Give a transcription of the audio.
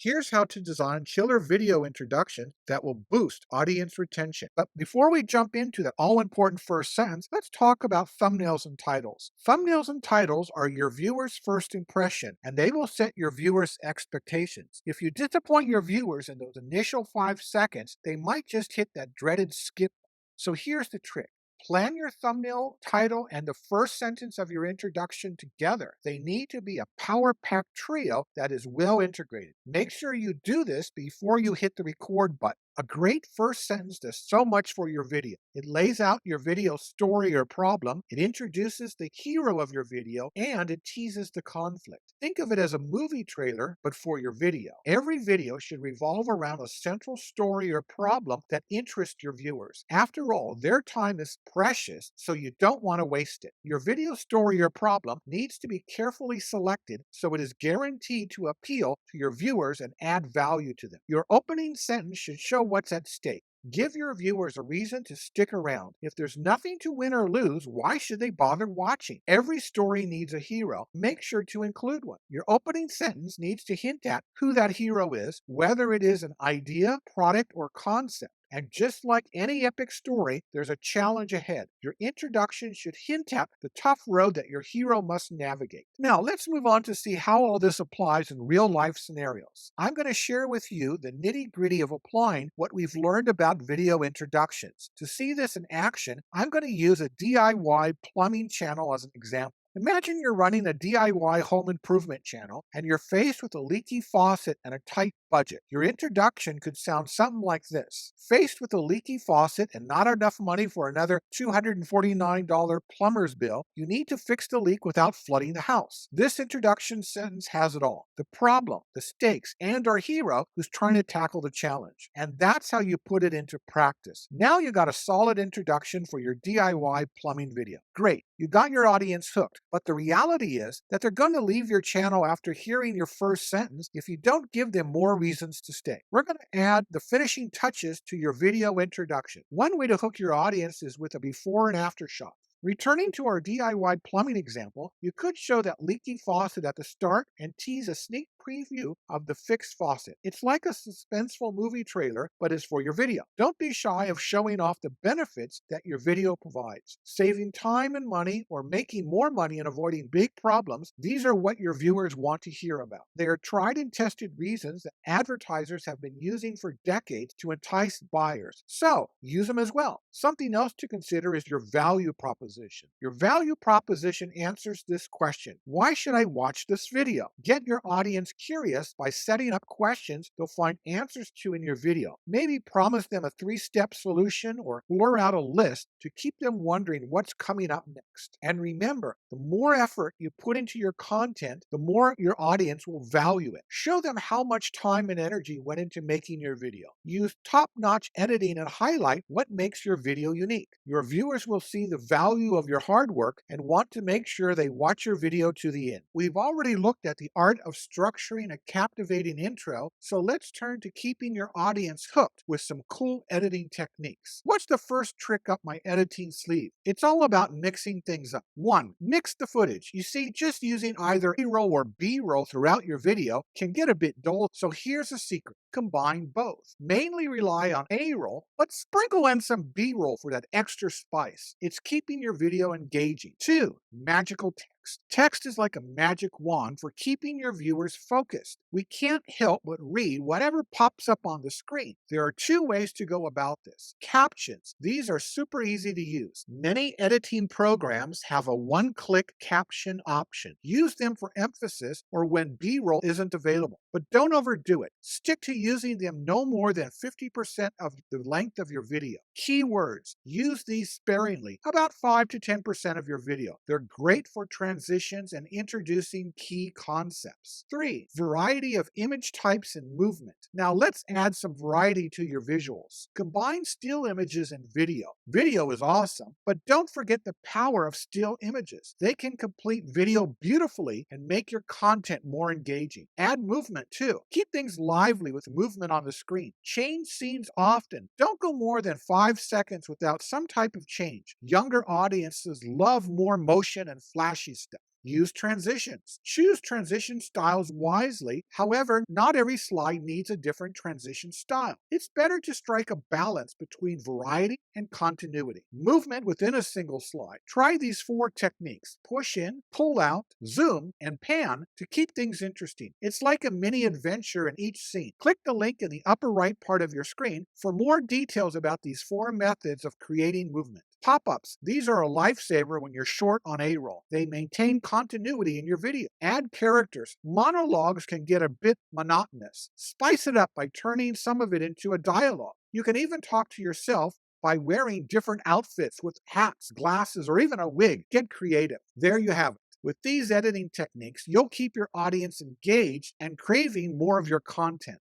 Here's how to design killer video introduction that will boost audience retention. But before we jump into that all important first sentence, let's talk about thumbnails and titles. Thumbnails and titles are your viewer's first impression, and they will set your viewers' expectations. If you disappoint your viewers in those initial 5 seconds, they might just hit that dreaded skip. So here's the trick. Plan your thumbnail, title, and the first sentence of your introduction together. They need to be a power packed trio that is well integrated. Make sure you do this before you hit the record button. A great first sentence does so much for your video. It lays out your video story or problem, it introduces the hero of your video, and it teases the conflict. Think of it as a movie trailer, but for your video. Every video should revolve around a central story or problem that interests your viewers. After all, their time is precious, so you don't want to waste it. Your video story or problem needs to be carefully selected so it is guaranteed to appeal to your viewers and add value to them. Your opening sentence should show what's at stake. Give your viewers a reason to stick around. If there's nothing to win or lose, why should they bother watching? Every story needs a hero. Make sure to include one. Your opening sentence needs to hint at who that hero is, whether it is an idea, product, or concept. And just like any epic story, there's a challenge ahead. Your introduction should hint at the tough road that your hero must navigate. Now, let's move on to see how all this applies in real life scenarios. I'm going to share with you the nitty-gritty of applying what we've learned about video introductions. To see this in action, I'm going to use a DIY plumbing channel as an example. Imagine you're running a DIY home improvement channel and you're faced with a leaky faucet and a tight budget. Your introduction could sound something like this. Faced with a leaky faucet and not enough money for another $249 plumber's bill, you need to fix the leak without flooding the house. This introduction sentence has it all. The problem, the stakes, and our hero who's trying to tackle the challenge. And that's how you put it into practice. Now you got a solid introduction for your DIY plumbing video. Great, you got your audience hooked. But the reality is that they're going to leave your channel after hearing your first sentence if you don't give them more reasons to stay. We're going to add the finishing touches to your video introduction. One way to hook your audience is with a before and after shot. Returning to our DIY plumbing example, you could show that leaky faucet at the start and tease a sneak preview of the fixed faucet. It's like a suspenseful movie trailer, but is for your video. Don't be shy of showing off the benefits that your video provides. Saving time and money or making more money and avoiding big problems, these are what your viewers want to hear about. They are tried and tested reasons that advertisers have been using for decades to entice buyers. So, use them as well. Something else to consider is your value proposition. Your value proposition answers this question: why should I watch this video? Get your audience curious by setting up questions they'll find answers to in your video. Maybe promise them a 3-step solution or blur out a list to keep them wondering what's coming up next. And remember, the more effort you put into your content, the more your audience will value it. Show them how much time and energy went into making your video. Use top-notch editing and highlight what makes your video unique. Your viewers will see the value of your hard work and want to make sure they watch your video to the end. We've already looked at the art of structuring a captivating intro, so let's turn to keeping your audience hooked with some cool editing techniques. What's the first trick up my editing sleeve? It's all about mixing things up. 1. Mix the footage. You see, just using either A-roll or B-roll throughout your video can get a bit dull, so here's a secret. Combine both. Mainly rely on A-roll, but sprinkle in some B-roll for that extra spice. It's keeping your video engaging. 2. Magical text. Text is like a magic wand for keeping your viewers focused. We can't help but read whatever pops up on the screen. There are 2 ways to go about this. Captions. These are super easy to use. Many editing programs have a one-click caption option. Use them for emphasis or when B-roll isn't available. But don't overdo it. Stick to using them no more than 50% of the length of your video. Keywords. Use these sparingly, about 5 to 10% of your video. They're great for transitions and introducing key concepts. 3. Variety of image types and movement. Now let's add some variety to your visuals. Combine still images and video. Video is awesome, but don't forget the power of still images. They can complete video beautifully and make your content more engaging. Add movement too. Keep things lively with movement on the screen. Change scenes often. Don't go more than 5 seconds without some type of change. Younger audiences love more motion and flashy stuff. Use transitions. Choose transition styles wisely. However, not every slide needs a different transition style. It's better to strike a balance between variety and continuity. Movement within a single slide. Try these 4 techniques: push in, pull out, zoom, and pan to keep things interesting. It's like a mini adventure in each scene. Click the link in the upper right part of your screen for more details about these 4 methods of creating movement. Pop-ups. These are a lifesaver when you're short on A-roll. They maintain continuity in your video. Add characters. Monologues can get a bit monotonous. Spice it up by turning some of it into a dialogue. You can even talk to yourself by wearing different outfits with hats, glasses, or even a wig. Get creative. There you have it. With these editing techniques, you'll keep your audience engaged and craving more of your content.